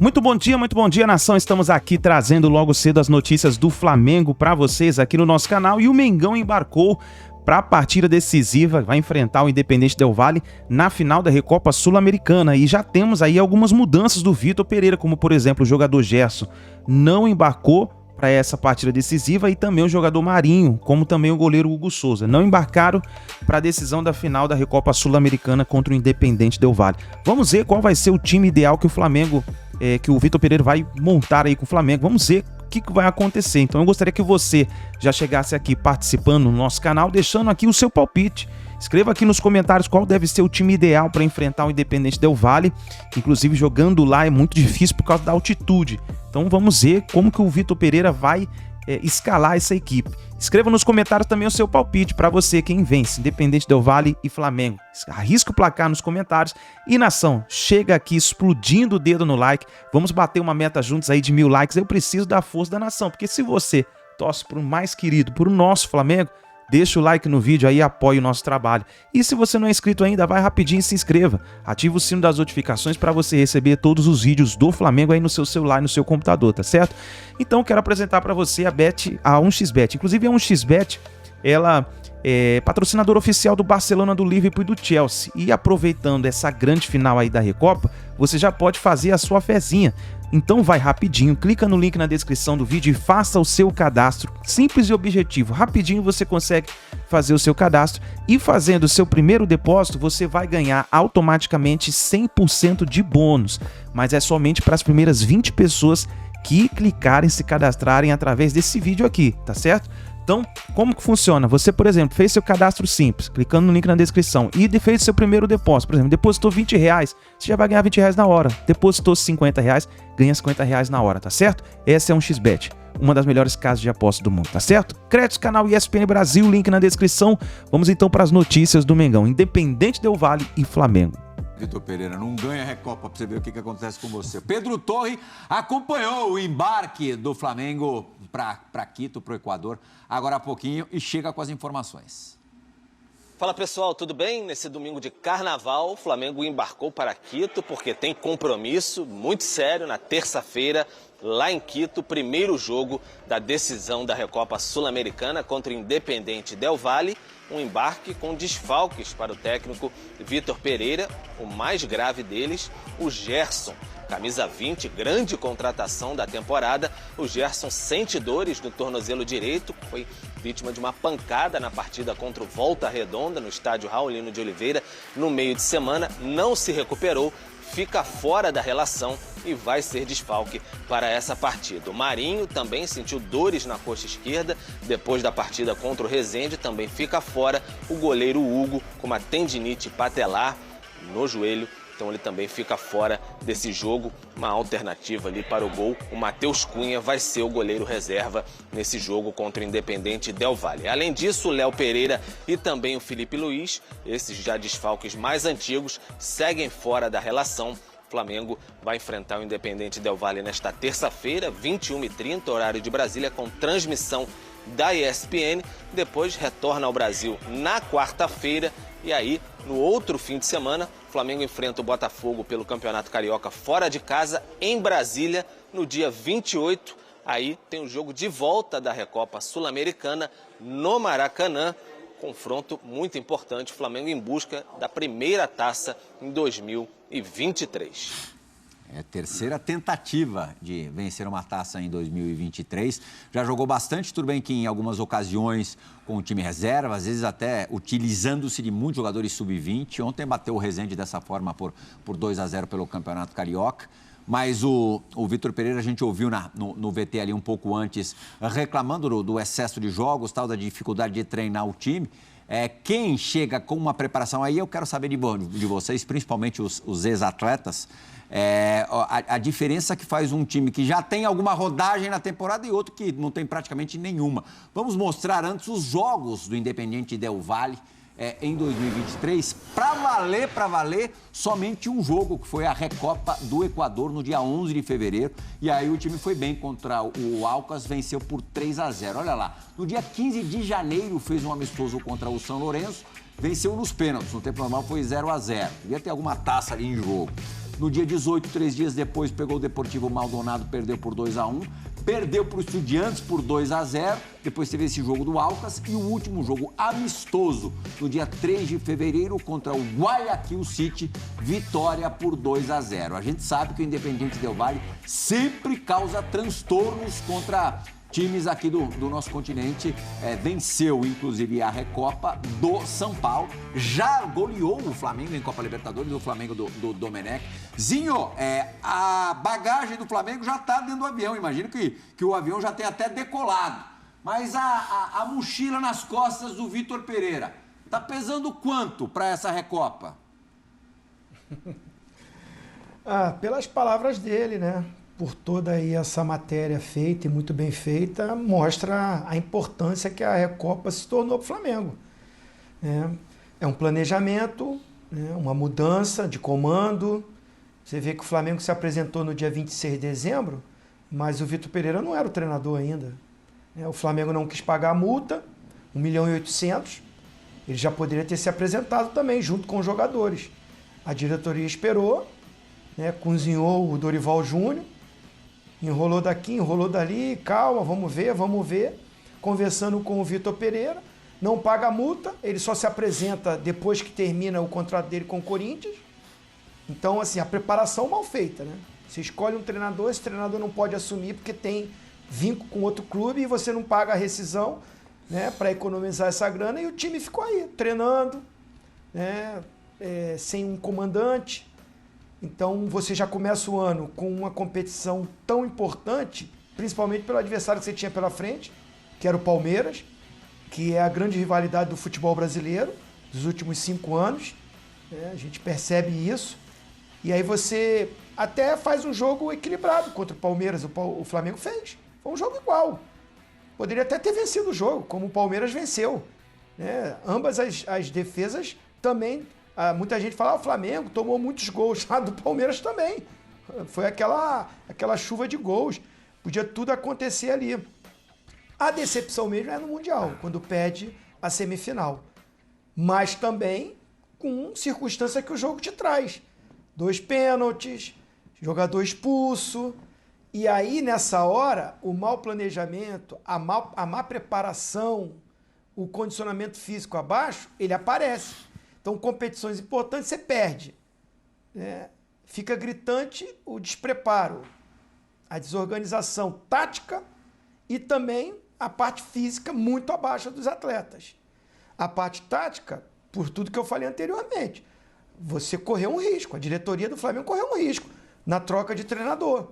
Muito bom dia, nação. Estamos aqui trazendo logo cedo as notícias do Flamengo para vocês aqui no nosso canal. E o Mengão embarcou para a partida decisiva, vai enfrentar o Independente Del Valle na final da Recopa Sul-Americana. E já temos aí algumas mudanças do Vitor Pereira, como por exemplo o jogador Gerson não embarcou para essa partida decisiva e também o jogador Marinho, como também o goleiro Hugo Souza, não embarcaram para a decisão da final da Recopa Sul-Americana contra o Independente Del Valle. Vamos ver qual vai ser o time ideal que o Flamengo, que o Vitor Pereira vai montar aí com o Flamengo. Vamos ver o que vai acontecer. Então eu gostaria que você já chegasse aqui participando no nosso canal, deixando aqui o seu palpite. Escreva aqui nos comentários qual deve ser o time ideal para enfrentar o Independente Del Valle. Inclusive, jogando lá é muito difícil por causa da altitude. Então vamos ver como que o Vitor Pereira vai escalar essa equipe. Escreva nos comentários também o seu palpite para você, quem vence, Independente Del Valle e Flamengo. Arrisca o placar nos comentários. E nação, chega aqui explodindo o dedo no like. Vamos bater uma meta juntos aí de 1000 likes. Eu preciso da força da nação, porque se você torce para o mais querido, por o nosso Flamengo, deixa o like no vídeo aí e apoie o nosso trabalho. E se você não é inscrito ainda, vai rapidinho e se inscreva. Ativa o sino das notificações para você receber todos os vídeos do Flamengo aí no seu celular e no seu computador, tá certo? Então quero apresentar para você a 1xBet. Inclusive a 1xBet, ela é patrocinadora oficial do Barcelona, do Liverpool e do Chelsea. E aproveitando essa grande final aí da Recopa, você já pode fazer a sua fezinha. Então vai rapidinho, clica no link na descrição do vídeo e faça o seu cadastro. Simples e objetivo, rapidinho você consegue fazer o seu cadastro e fazendo o seu primeiro depósito você vai ganhar automaticamente 100% de bônus. Mas é somente para as primeiras 20 pessoas que clicarem, se cadastrarem através desse vídeo aqui, tá certo? Então, como que funciona? Você, por exemplo, fez seu cadastro simples, clicando no link na descrição e fez seu primeiro depósito. Por exemplo, depositou R$20, você já vai ganhar R$20 na hora. Depositou R$50, ganha R$50 na hora, tá certo? Essa é a 1xBet, uma das melhores casas de aposta do mundo, tá certo? Créditos, canal ESPN Brasil, link na descrição. Vamos então para as notícias do Mengão, Independente Del Valle e Flamengo. Vitor Pereira, não ganha a Recopa para você ver o que acontece com você. Pedro Torre acompanhou o embarque do Flamengo para Quito, para o Equador, agora há pouquinho e chega com as informações. Fala pessoal, tudo bem? Nesse domingo de carnaval, o Flamengo embarcou para Quito porque tem compromisso muito sério na terça-feira, lá em Quito, primeiro jogo da decisão da Recopa Sul-Americana contra o Independente Del Valle. Um embarque com desfalques para o técnico Vitor Pereira, o mais grave deles, o Gerson. Camisa 20, grande contratação da temporada. O Gerson sente dores no tornozelo direito, foi vítima de uma pancada na partida contra o Volta Redonda, no estádio Raulino de Oliveira, no meio de semana, não se recuperou, fica fora da relação e vai ser desfalque para essa partida. O Marinho também sentiu dores na coxa esquerda depois da partida contra o Resende, também fica fora. O goleiro Hugo com uma tendinite patelar no joelho, então ele também fica fora desse jogo. Uma alternativa ali para o gol, o Matheus Cunha vai ser o goleiro reserva nesse jogo contra o Independente Del Valle. Além disso, o Léo Pereira e também o Felipe Luiz, esses já desfalques mais antigos, seguem fora da relação. O Flamengo vai enfrentar o Independente Del Valle nesta terça-feira, 21h30, horário de Brasília, com transmissão da ESPN. Depois retorna ao Brasil na quarta-feira e aí, no outro fim de semana, o Flamengo enfrenta o Botafogo pelo Campeonato Carioca fora de casa, em Brasília, no dia 28. Aí tem o jogo de volta da Recopa Sul-Americana no Maracanã. Confronto muito importante, Flamengo em busca da primeira taça em 2023. É a terceira tentativa de vencer uma taça em 2023. Já jogou bastante, tudo bem que em algumas ocasiões com o time reserva, às vezes até utilizando-se de muitos jogadores sub-20. Ontem bateu o Resende dessa forma por 2-0 pelo Campeonato Carioca. Mas o Vitor Pereira, a gente ouviu no VT ali um pouco antes, reclamando do excesso de jogos, tal, da dificuldade de treinar o time. Quem chega com uma preparação, aí eu quero saber de vocês, principalmente os ex-atletas, a diferença que faz um time que já tem alguma rodagem na temporada e outro que não tem praticamente nenhuma. Vamos mostrar antes os jogos do Independente Del Valle em 2023, para valer somente um jogo, que foi a Recopa do Equador, no dia 11 de fevereiro. E aí o time foi bem contra o Alcas, venceu por 3-0. Olha lá, no dia 15 de janeiro fez um amistoso contra o São Lourenço, venceu nos pênaltis, no tempo normal foi 0-0. Devia ter alguma taça ali em jogo. No dia 18, 3 dias depois, pegou o Deportivo Maldonado, perdeu por 2-1. Perdeu para o Estudiantes por 2-0. Depois teve esse jogo do Aucas e o último jogo amistoso, no dia 3 de fevereiro, contra o Guayaquil City, vitória por 2-0. A gente sabe que o Independiente Del Valle sempre causa transtornos contra times aqui do nosso continente. Venceu, inclusive, a Recopa do São Paulo. Já goleou o Flamengo em Copa Libertadores, o Flamengo do Domenech. Zinho, a bagagem do Flamengo já está dentro do avião. Imagino que o avião já tem até decolado. Mas a mochila nas costas do Vitor Pereira está pesando quanto para essa Recopa? Pelas palavras dele, né? Por toda aí essa matéria feita e muito bem feita, mostra a importância que a Recopa se tornou para o Flamengo. É um planejamento, né? Uma mudança de comando. Você vê que o Flamengo se apresentou no dia 26 de dezembro, mas o Vitor Pereira não era o treinador ainda. O Flamengo não quis pagar a multa, 1.800.000. Ele já poderia ter se apresentado também, junto com os jogadores. A diretoria esperou, né? Cozinhou o Dorival Júnior, enrolou daqui, enrolou dali, calma, vamos ver. Conversando com o Vitor Pereira, não paga a multa, ele só se apresenta depois que termina o contrato dele com o Corinthians. Então, assim, a preparação mal feita, né? Você escolhe um treinador, esse treinador não pode assumir porque tem vínculo com outro clube e você não paga a rescisão, né, para economizar essa grana, e o time ficou aí, treinando, né, sem um comandante. Então você já começa o ano com uma competição tão importante, principalmente pelo adversário que você tinha pela frente, que era o Palmeiras, que é a grande rivalidade do futebol brasileiro dos últimos 5 anos. A gente percebe isso. E aí você até faz um jogo equilibrado contra o Palmeiras. O Flamengo fez. Foi um jogo igual. Poderia até ter vencido o jogo, como o Palmeiras venceu. Ambas as defesas também. Muita gente fala, o Flamengo tomou muitos gols. Do Palmeiras também. Foi aquela chuva de gols. Podia tudo acontecer ali. A decepção mesmo é no Mundial, quando perde a semifinal. Mas também com circunstância que o jogo te traz. 2 pênaltis, jogador expulso. E aí, nessa hora, o mau planejamento, a má preparação, o condicionamento físico abaixo, ele aparece. Então, competições importantes, você perde. Fica gritante o despreparo, a desorganização tática e também a parte física muito abaixo dos atletas. A parte tática, por tudo que eu falei anteriormente, você correu um risco, a diretoria do Flamengo correu um risco na troca de treinador,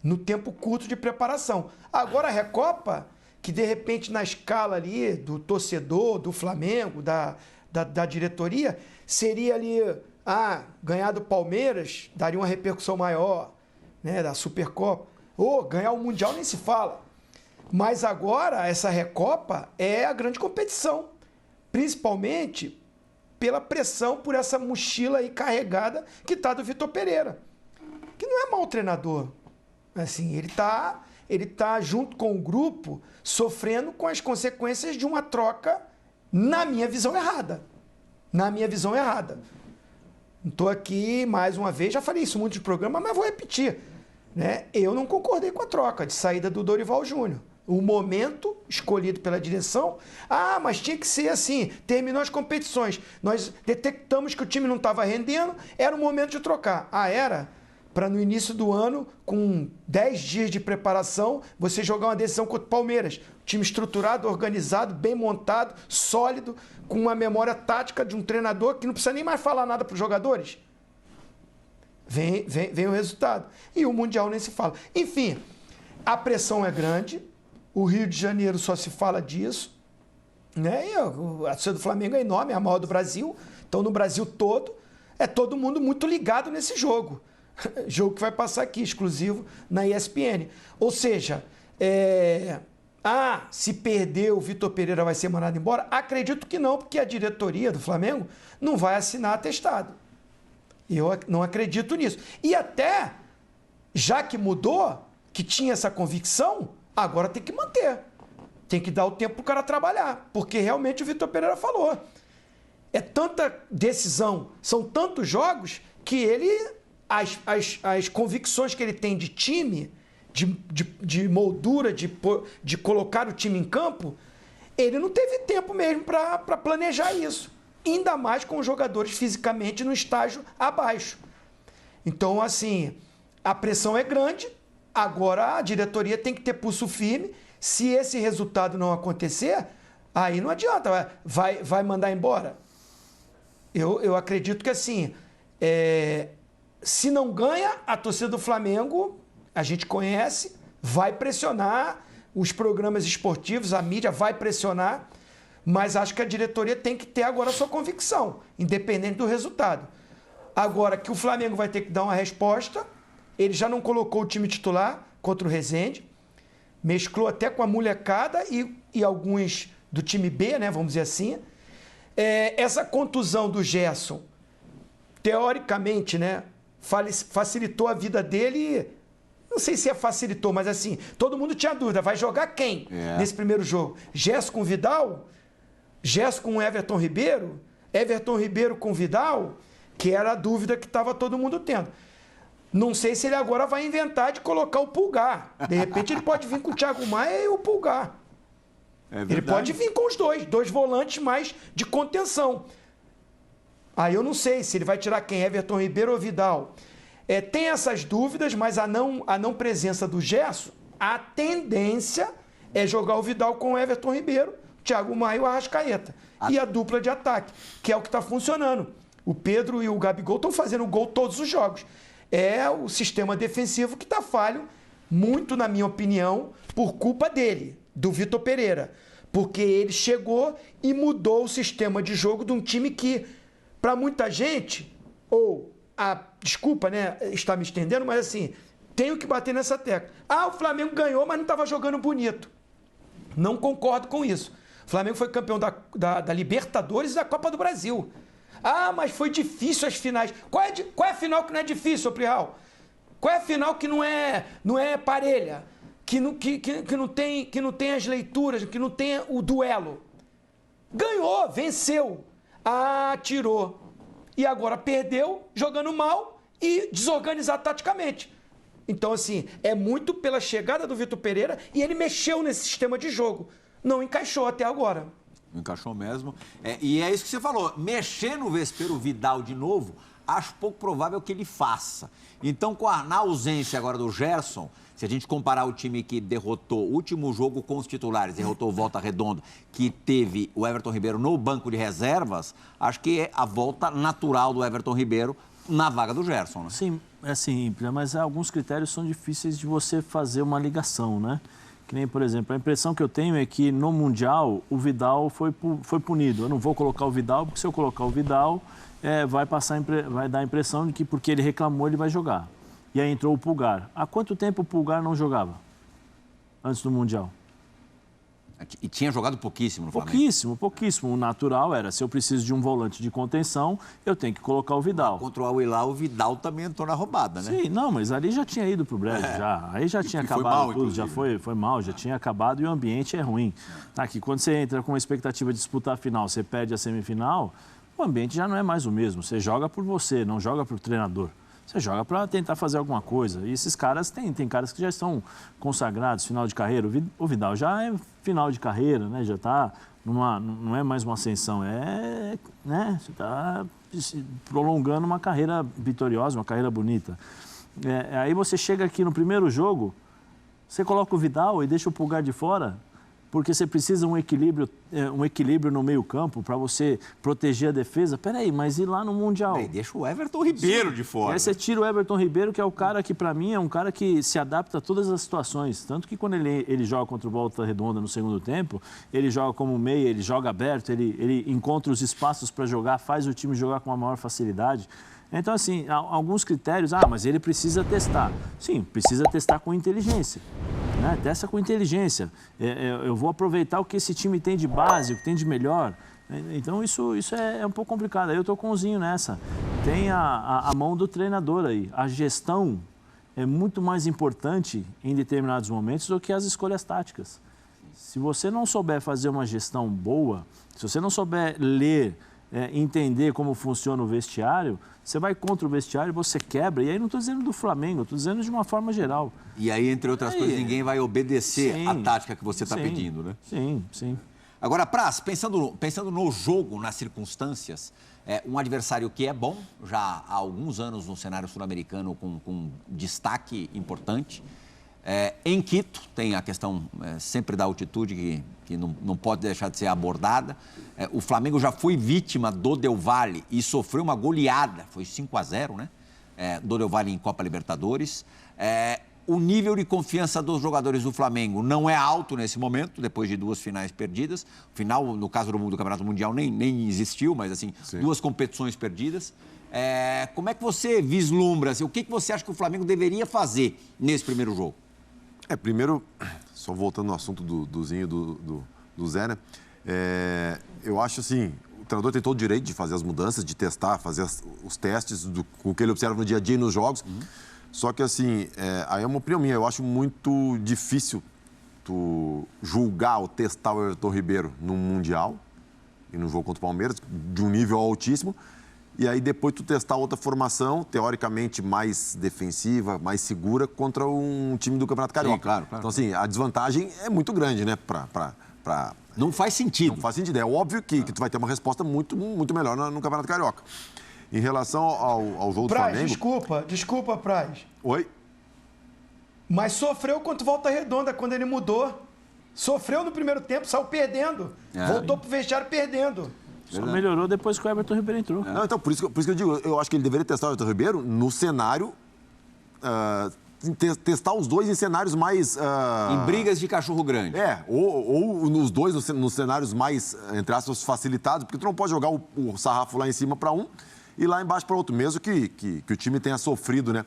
no tempo curto de preparação. Agora a Recopa, que de repente na escala ali do torcedor, do Flamengo, da diretoria, seria ali, ganhar do Palmeiras daria uma repercussão maior, né, da Supercopa. Ganhar o Mundial nem se fala. Mas agora essa Recopa é a grande competição, principalmente pela pressão, por essa mochila aí carregada que está do Vitor Pereira, que não é mau treinador. Assim, ele tá junto com o grupo sofrendo com as consequências de uma troca, na minha visão, errada. Estou aqui mais uma vez, já falei isso muito de programa, mas vou repetir. Eu não concordei com a troca de saída do Dorival Júnior. O momento escolhido pela direção, mas tinha que ser assim, terminou as competições, nós detectamos que o time não estava rendendo, era o momento de trocar. Era? Para no início do ano, com 10 dias de preparação, você jogar uma decisão contra o Palmeiras. Time estruturado, organizado, bem montado, sólido, com uma memória tática de um treinador que não precisa nem mais falar nada para os jogadores. Vem o resultado. E o Mundial nem se fala. Enfim, a pressão é grande. O Rio de Janeiro só se fala disso. E a torcida do Flamengo é enorme, é a maior do Brasil. Então, no Brasil todo, é todo mundo muito ligado nesse jogo. Jogo que vai passar aqui, exclusivo na ESPN. Ou seja, se perder, o Vitor Pereira vai ser mandado embora? Acredito que não, porque a diretoria do Flamengo não vai assinar atestado. Eu não acredito nisso. E até, já que mudou, que tinha essa convicção, agora tem que manter. Tem que dar o tempo para o cara trabalhar. Porque realmente o Vitor Pereira falou. É tanta decisão, são tantos jogos, que ele as convicções que ele tem de time, de moldura, de colocar o time em campo, ele não teve tempo mesmo para planejar isso. Ainda mais com os jogadores fisicamente no estágio abaixo. Então, assim, a pressão é grande, agora a diretoria tem que ter pulso firme. Se esse resultado não acontecer, aí não adianta, vai mandar embora. Eu acredito que, assim, se não ganha, a torcida do Flamengo, a gente conhece, vai pressionar, os programas esportivos, a mídia vai pressionar, mas acho que a diretoria tem que ter agora a sua convicção, independente do resultado. Agora que o Flamengo vai ter que dar uma resposta, ele já não colocou o time titular contra o Resende, mesclou até com a molecada e alguns do time B, né, vamos dizer assim. Essa contusão do Gerson, teoricamente, né, facilitou a vida dele. Não sei se facilitou, mas assim, todo mundo tinha dúvida, vai jogar quem nesse primeiro jogo? Gerson com Vidal? Gerson com Everton Ribeiro? Everton Ribeiro com Vidal? Que era a dúvida que estava todo mundo tendo. Não sei se ele agora vai inventar de colocar o Pulgar. De repente ele pode vir com o Thiago Maia e o Pulgar. Ele pode vir com os dois volantes mais de contenção. Aí eu não sei se ele vai tirar quem, Everton Ribeiro ou Vidal. Tem essas dúvidas, mas a não presença do Gerson, a tendência é jogar o Vidal com o Everton Ribeiro, Thiago Maia e o Arrascaeta. E a dupla de ataque, que é o que está funcionando. O Pedro e o Gabigol estão fazendo gol todos os jogos. É o sistema defensivo que está falho, muito, na minha opinião, por culpa dele, do Vitor Pereira. Porque ele chegou e mudou o sistema de jogo de um time que, para muita gente, desculpa, né, estar me estendendo, mas assim, tenho que bater nessa tecla. O Flamengo ganhou, mas não estava jogando bonito. Não concordo com isso. O Flamengo foi campeão da Libertadores e da Copa do Brasil. Mas foi difícil as finais. Qual é a final que não é difícil, Prihal? Qual é a final que não é parelha? Que não tem as leituras, que não tem o duelo? Ganhou, venceu, tirou. E agora perdeu, jogando mal e desorganizado taticamente. Então, assim, é muito pela chegada do Vitor Pereira e ele mexeu nesse sistema de jogo. Não encaixou até agora. Não encaixou mesmo. E é isso que você falou. Mexer no vespeiro Vidal de novo, acho pouco provável que ele faça. Então, na ausência agora do Gerson, se a gente comparar o time que derrotou o último jogo com os titulares, derrotou o Volta Redonda, que teve o Everton Ribeiro no banco de reservas, acho que é a volta natural do Everton Ribeiro na vaga do Gerson, né? Sim, é simples, mas alguns critérios são difíceis de você fazer uma ligação, né? Que nem, por exemplo, a impressão que eu tenho é que no Mundial o Vidal foi punido. Eu não vou colocar o Vidal, porque se eu colocar o Vidal, vai dar a impressão de que porque ele reclamou, ele vai jogar. E aí entrou o Pulgar. Há quanto tempo o Pulgar não jogava? Antes do Mundial? E tinha jogado pouquíssimo no Flamengo. Pouquíssimo. O natural era, se eu preciso de um volante de contenção, eu tenho que colocar o Vidal. Contra o Al-Hilal, o Vidal também entrou na roubada, né? Sim, não, mas ali já tinha ido pro brejo, já. Aí já tinha acabado mal, tudo, inclusive. já foi mal, já tinha acabado e o ambiente é ruim. Aqui, quando você entra com a expectativa de disputar a final, você perde a semifinal, o ambiente já não é mais o mesmo. Você joga por você, não joga pro treinador. Você joga para tentar fazer alguma coisa. E esses caras, tem caras que já estão consagrados, final de carreira. O Vidal já é final de carreira, né? Já está não é mais uma ascensão, né? Você está prolongando uma carreira vitoriosa, uma carreira bonita. Aí você chega aqui no primeiro jogo, você coloca o Vidal e deixa o Pulgar de fora, porque você precisa um equilíbrio no meio-campo para você proteger a defesa. Peraí, mas e lá no Mundial? Deixa o Everton Ribeiro de fora. Aí você tira o Everton Ribeiro, que é o cara que, para mim, é um cara que se adapta a todas as situações. Tanto que quando ele joga contra o Volta Redonda no segundo tempo, ele joga como meia, ele joga aberto, ele encontra os espaços para jogar, faz o time jogar com a maior facilidade. Então, assim, alguns critérios, mas ele precisa testar. Sim, precisa testar com inteligência. Né? Testa com inteligência. Eu vou aproveitar o que esse time tem de base, o que tem de melhor. Então, isso é um pouco complicado. Aí eu estou com o Zinho nessa. Tem a mão do treinador aí. A gestão é muito mais importante em determinados momentos do que as escolhas táticas. Se você não souber fazer uma gestão boa, se você não souber ler entender como funciona o vestiário, você vai contra o vestiário, você quebra. E aí não estou dizendo do Flamengo, estou dizendo de uma forma geral. E aí, entre outras coisas, ninguém vai obedecer a tática que você está pedindo, né? Sim, sim. Agora, Praz, pensando no jogo, nas circunstâncias, um adversário que é bom, já há alguns anos no cenário sul-americano com destaque importante. Em Quito, tem a questão sempre da altitude que não pode deixar de ser abordada. O Flamengo já foi vítima do Del Valle e sofreu uma goleada, foi 5-0, né? Do Del Valle em Copa Libertadores. O nível de confiança dos jogadores do Flamengo não é alto nesse momento, depois de 2 finais perdidas. O final, no caso do Campeonato Mundial, nem existiu, mas assim, sim, 2 competições perdidas. Como é que você vislumbra? Assim, o que você acha que o Flamengo deveria fazer nesse primeiro jogo? Primeiro, só voltando no assunto do Zinho do Zé, né? Eu acho assim, o treinador tem todo o direito de fazer as mudanças, de testar, fazer os testes com o que ele observa no dia a dia e nos jogos. Só que assim, aí é uma opinião minha, eu acho muito difícil tu julgar ou testar o Everton Ribeiro num Mundial e no jogo contra o Palmeiras, de um nível altíssimo, e aí depois tu testar outra formação, teoricamente mais defensiva, mais segura, contra um time do Campeonato Carioca. Sim, claro. Então assim, a desvantagem é muito grande, né, Não faz sentido. Não faz sentido. É óbvio que tu vai ter uma resposta muito, muito melhor no Campeonato Carioca. Em relação ao jogo do Flamengo... Desculpa, Praz. Oi? Mas sofreu contra o Volta Redonda, quando ele mudou. Sofreu no primeiro tempo, saiu perdendo. Voltou pro vestiário perdendo. Só melhorou depois que o Everton Ribeiro entrou. Não, então, por isso que eu digo, eu acho que ele deveria testar o Everton Ribeiro no cenário... testar os dois em cenários mais... Em brigas de cachorro grande. Ou nos dois, nos cenários mais, entre aspas, facilitados, porque tu não pode jogar o sarrafo lá em cima para um e lá embaixo para outro, mesmo que o time tenha sofrido, né?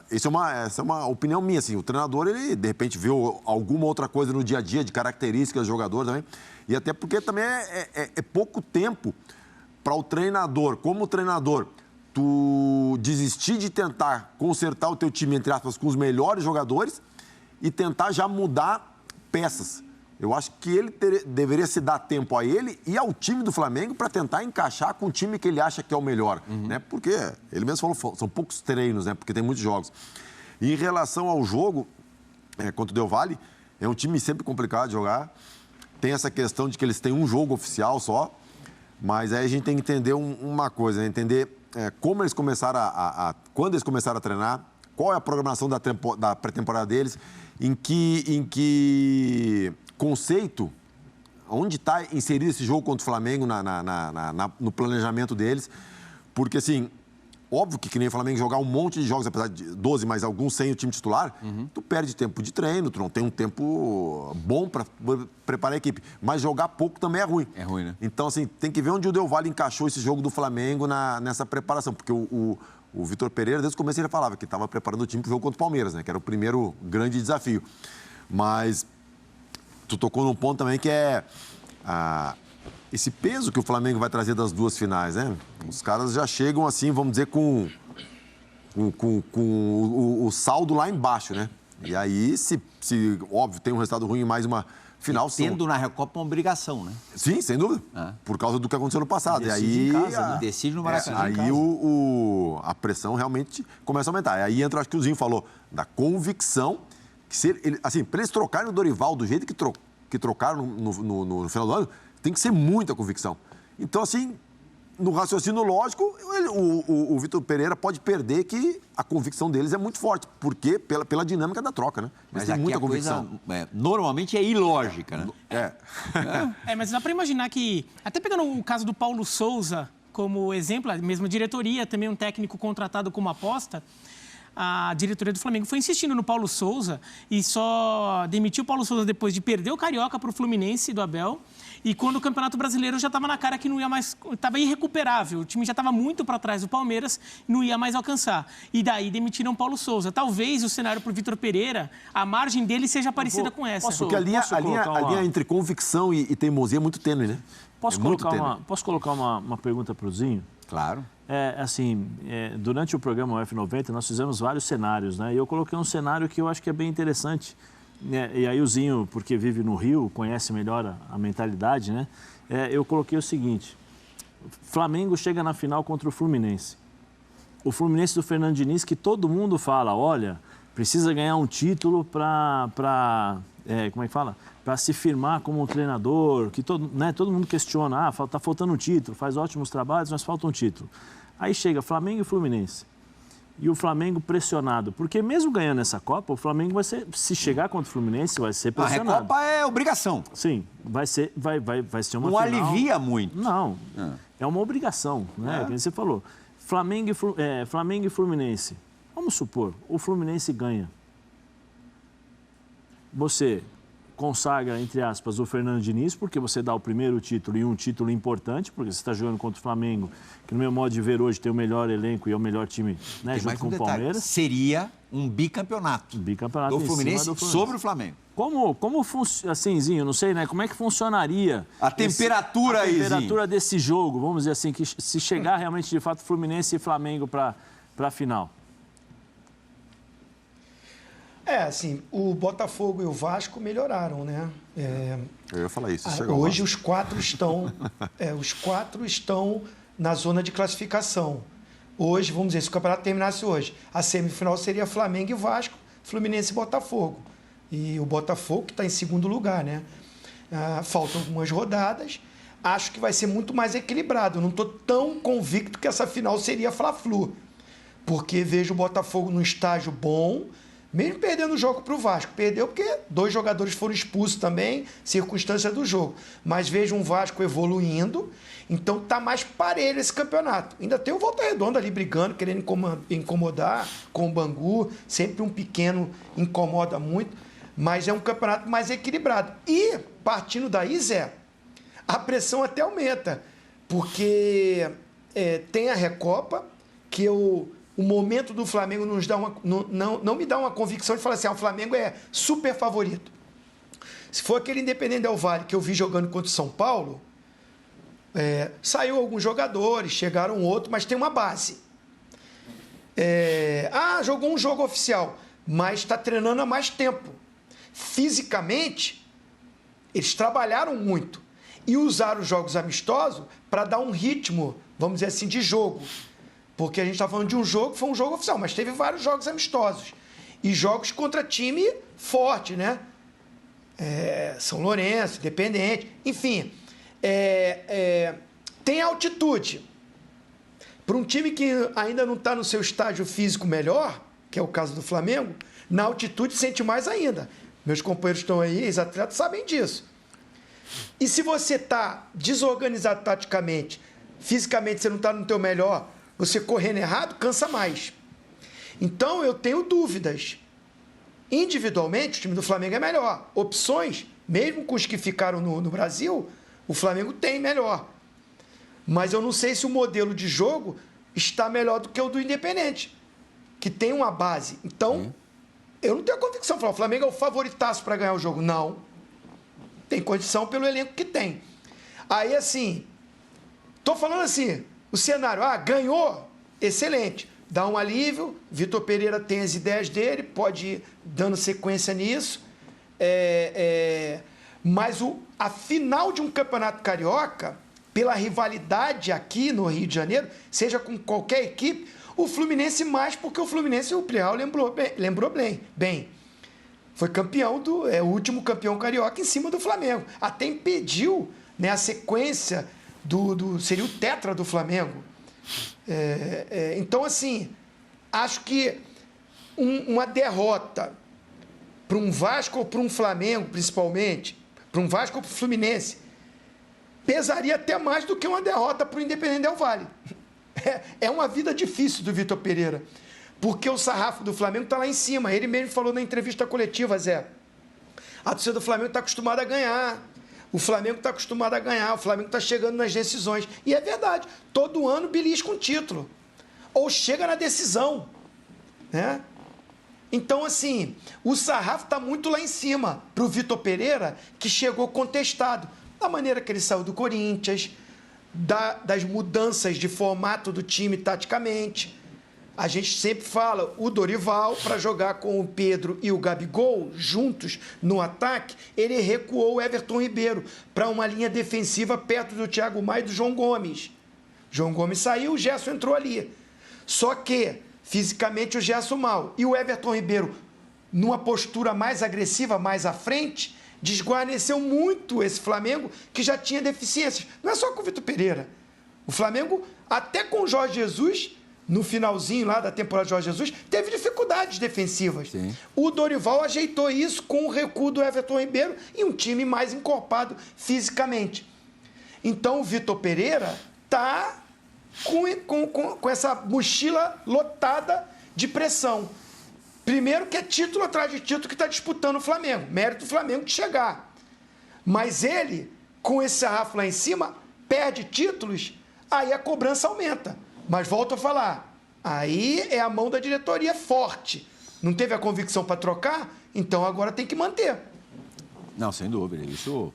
Essa é uma opinião minha, assim. O treinador, ele, de repente, viu alguma outra coisa no dia a dia, de características do jogador também, e até porque também é pouco tempo para o treinador, como treinador, tu desistir de tentar consertar o teu time, entre aspas, com os melhores jogadores e tentar já mudar peças. Eu acho que ele deveria se dar tempo a ele e ao time do Flamengo para tentar encaixar com o time que ele acha que é o melhor, né? Porque ele mesmo falou, são poucos treinos, né? Porque tem muitos jogos. E em relação ao jogo contra o Del Valle, é um time sempre complicado de jogar. Tem essa questão de que eles têm um jogo oficial só, mas aí a gente tem que entender uma coisa, né? Entender como eles começaram quando eles começaram a treinar, qual é a programação da pré-temporada deles, em que conceito, onde está inserido esse jogo contra o Flamengo no planejamento deles, porque assim, óbvio que nem o Flamengo jogar um monte de jogos, apesar de 12, mas alguns sem o time titular, tu perde tempo de treino, tu não tem um tempo bom para preparar a equipe. Mas jogar pouco também é ruim. É ruim, né? Então, assim, tem que ver onde o Del Valle encaixou esse jogo do Flamengo nessa preparação. Porque o Vitor Pereira, desde o começo, ele falava que estava preparando o time para o jogo contra o Palmeiras, né? Que era o primeiro grande desafio. Mas tu tocou num ponto também que é esse peso que o Flamengo vai trazer das 2 finais, né? Os caras já chegam assim, vamos dizer, com o saldo lá embaixo, né? E aí, se óbvio, tem um resultado ruim em mais uma final... Tendo na Recopa uma obrigação, né? Sim, sem dúvida. Por causa do que aconteceu no passado. Decide e aí, em casa, né? Decide no Maracanã. Aí a pressão realmente começa a aumentar. E aí entra, acho que o Zinho falou, da convicção que assim, para eles trocarem o Dorival do jeito que trocaram no final do ano, tem que ser muita convicção. Então, assim, no raciocínio lógico, o Vitor Pereira pode perder que a convicção deles é muito forte, porque pela dinâmica da troca, né? Mas tem aqui muita a convicção. coisa normalmente é ilógica, né? Mas dá para imaginar que, até pegando o caso do Paulo Souza como exemplo, a mesma diretoria, também um técnico contratado como aposta, a diretoria do Flamengo foi insistindo no Paulo Souza e só demitiu o Paulo Souza depois de perder o Carioca para o Fluminense do Abel. E quando o Campeonato Brasileiro já estava na cara que não ia mais, estava irrecuperável, o time já estava muito para trás do Palmeiras, não ia mais alcançar. E daí demitiram o Paulo Souza. Talvez o cenário para o Vitor Pereira, a margem dele seja parecida com essa. Porque a linha entre convicção e teimosia é muito tênue, né? Posso colocar uma pergunta para o Zinho? Claro. Durante o programa F90, nós fizemos vários cenários, né? E eu coloquei um cenário que eu acho que é bem interessante. E aí o Zinho, porque vive no Rio, conhece melhor a mentalidade, né? Eu coloquei o seguinte, Flamengo chega na final contra o Fluminense. O Fluminense do Fernando Diniz, que todo mundo fala, olha, precisa ganhar um título para se firmar como um treinador, que todo mundo questiona, está faltando um título, faz ótimos trabalhos, mas falta um título. Aí chega Flamengo e Fluminense. E o Flamengo pressionado, porque mesmo ganhando essa Copa, o Flamengo vai ser, se chegar contra o Fluminense, vai ser pressionado. A Recopa é obrigação. Sim, vai ser uma Não final. Alivia muito. Não, é uma obrigação, né? Como você falou. Flamengo e Fluminense. Vamos supor, o Fluminense ganha. Você consagra, entre aspas, o Fernando Diniz, porque você dá o primeiro título e um título importante, porque você está jogando contra o Flamengo, que no meu modo de ver hoje tem o melhor elenco e é o melhor time, né, junto com o Palmeiras. Seria um bicampeonato. Bicampeonato do Fluminense sobre o Flamengo. Como funciona, assim, Zinho, não sei, né? Como é que funcionaria a temperatura desse jogo, vamos dizer assim, que se chegar realmente, de fato, Fluminense e Flamengo para a final? Assim, o Botafogo e o Vasco melhoraram, né? Eu ia falar isso. Hoje os quatro estão na zona de classificação. Hoje, vamos dizer, se o campeonato terminasse hoje, a semifinal seria Flamengo e Vasco, Fluminense e Botafogo. E o Botafogo que está em segundo lugar, né? Faltam algumas rodadas. Acho que vai ser muito mais equilibrado. Não estou tão convicto que essa final seria Fla-Flu, porque vejo o Botafogo num estágio bom, mesmo perdendo o jogo para o Vasco. Perdeu porque 2 jogadores foram expulsos também, circunstância do jogo. Mas vejo um Vasco evoluindo, então está mais parelho esse campeonato. Ainda tem o Volta Redonda ali brigando, querendo incomodar com o Bangu. Sempre um pequeno incomoda muito, mas é um campeonato mais equilibrado. E, partindo daí, Zé, a pressão até aumenta, porque tem a Recopa, que o momento do Flamengo não me dá uma convicção de falar assim, o Flamengo é super favorito. Se for aquele Independente Del Valle que eu vi jogando contra o São Paulo, saiu alguns jogadores, chegaram outros, mas tem uma base. Jogou um jogo oficial, mas está treinando há mais tempo. Fisicamente, eles trabalharam muito e usaram os jogos amistosos para dar um ritmo, vamos dizer assim, de jogo. Porque a gente está falando de um jogo que foi um jogo oficial, mas teve vários jogos amistosos. E jogos contra time forte, né? São Lourenço, Independente, enfim. Tem altitude. Para um time que ainda não está no seu estágio físico melhor, que é o caso do Flamengo, na altitude sente mais ainda. Meus companheiros estão aí, ex-atletas, sabem disso. E se você está desorganizado taticamente, fisicamente você não está no teu melhor, você correndo errado, cansa mais. Então, eu tenho dúvidas. Individualmente, o time do Flamengo é melhor. Opções, mesmo com os que ficaram no Brasil, o Flamengo tem melhor. Mas eu não sei se o modelo de jogo está melhor do que o do Independente, que tem uma base. Então, eu não tenho a convicção. O Flamengo é o favoritaço para ganhar o jogo. Não. Tem condição pelo elenco que tem. Aí, assim, tô falando assim, o cenário, ganhou, excelente. Dá um alívio, Vitor Pereira tem as ideias dele, pode ir dando sequência nisso. Mas a final de um campeonato carioca, pela rivalidade aqui no Rio de Janeiro, seja com qualquer equipe, o Fluminense mais, porque o Fluminense, o Pleal lembrou bem. Foi campeão o último campeão carioca em cima do Flamengo. Até impediu, né, a sequência seria o tetra do Flamengo. Então, assim, acho que uma derrota para um Vasco ou para um Flamengo, principalmente, para um Vasco ou para o Fluminense, pesaria até mais do que uma derrota para o Independente Del Valle. É uma vida difícil do Vitor Pereira, porque o sarrafo do Flamengo está lá em cima. Ele mesmo falou na entrevista coletiva, Zé, a torcida do Flamengo está acostumada a ganhar. O Flamengo está acostumado a ganhar, o Flamengo está chegando nas decisões. E é verdade, todo ano belisca um título. Ou chega na decisão, né? Então, assim, o sarrafo está muito lá em cima para o Vitor Pereira, que chegou contestado. Da maneira que ele saiu do Corinthians, das mudanças de formato do time taticamente. A gente sempre fala, o Dorival, para jogar com o Pedro e o Gabigol juntos no ataque, ele recuou o Everton Ribeiro para uma linha defensiva perto do Thiago Maia e do João Gomes. João Gomes saiu, o Gerson entrou ali. Só que, fisicamente, o Gerson mal. E o Everton Ribeiro, numa postura mais agressiva, mais à frente, desguarneceu muito esse Flamengo, que já tinha deficiências. Não é só com o Vitor Pereira. O Flamengo, até com o Jorge Jesus, no finalzinho lá da temporada de Jorge Jesus, teve dificuldades defensivas. Sim. O Dorival ajeitou isso com o recuo do Everton Ribeiro e um time mais fisicamente. Então, o Vitor Pereira está com essa mochila lotada de pressão. Primeiro que é título atrás de título que está disputando o Flamengo. Mérito do Flamengo de chegar. Mas ele, com esse sarrafo lá em cima, perde títulos, aí a cobrança aumenta. Mas volto a falar, aí é a mão da diretoria forte. Não teve a convicção para trocar, então agora tem que manter. Não, sem dúvida. Isso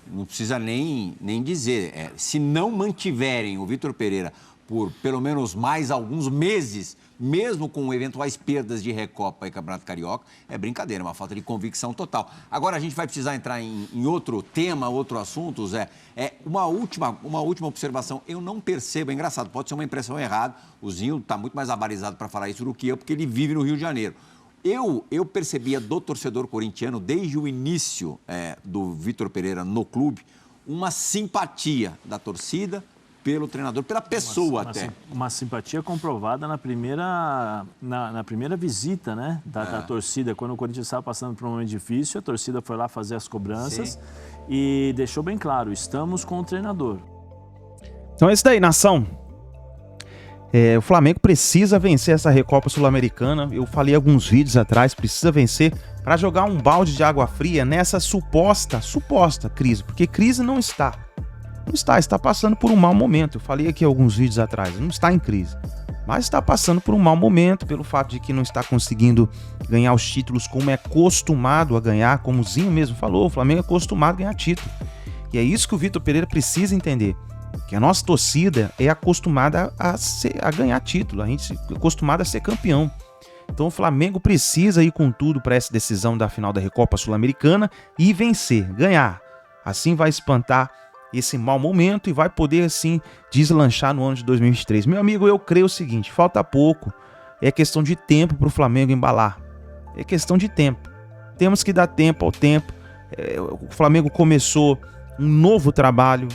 não precisa nem dizer. Se não mantiverem o Vitor Pereira por pelo menos mais alguns meses, mesmo com eventuais perdas de Recopa e Campeonato Carioca, é brincadeira, uma falta de convicção total. Agora a gente vai precisar entrar em outro tema, outro assunto, Zé. Uma última observação. Eu não percebo, é engraçado, pode ser uma impressão errada, o Zinho está muito mais avarizado para falar isso do que eu, porque ele vive no Rio de Janeiro. Eu percebia do torcedor corintiano, desde o início do Vitor Pereira no clube, uma simpatia da torcida pelo treinador, pela pessoa até. Uma simpatia comprovada na primeira visita, né, da torcida. Quando o Corinthians estava passando por um momento difícil, a torcida foi lá fazer as cobranças e deixou bem claro, estamos com o treinador. Então é isso daí, nação. O Flamengo precisa vencer essa Recopa Sul-Americana. Eu falei alguns vídeos atrás, precisa vencer para jogar um balde de água fria nessa suposta crise, porque crise não está. Não está passando por um mau momento. Eu falei aqui alguns vídeos atrás, não está em crise. Mas está passando por um mau momento, pelo fato de que não está conseguindo ganhar os títulos como é acostumado a ganhar, como o Zinho mesmo falou, o Flamengo é acostumado a ganhar título. E é isso que o Vitor Pereira precisa entender, que a nossa torcida é acostumada a ganhar título, a gente é acostumada a ser campeão. Então o Flamengo precisa ir com tudo para essa decisão da final da Recopa Sul-Americana e vencer, ganhar. Assim vai espantar esse mau momento e vai poder, assim, deslanchar no ano de 2023. Meu amigo, eu creio o seguinte, falta pouco, é questão de tempo para o Flamengo embalar. É questão de tempo. Temos que dar tempo ao tempo. O Flamengo começou um novo trabalho,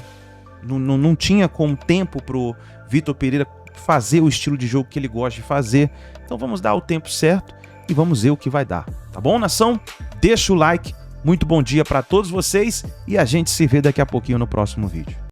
não tinha como tempo para o Vitor Pereira fazer o estilo de jogo que ele gosta de fazer. Então vamos dar o tempo certo e vamos ver o que vai dar. Tá bom, nação? Deixa o like. Muito bom dia para todos vocês e a gente se vê daqui a pouquinho no próximo vídeo.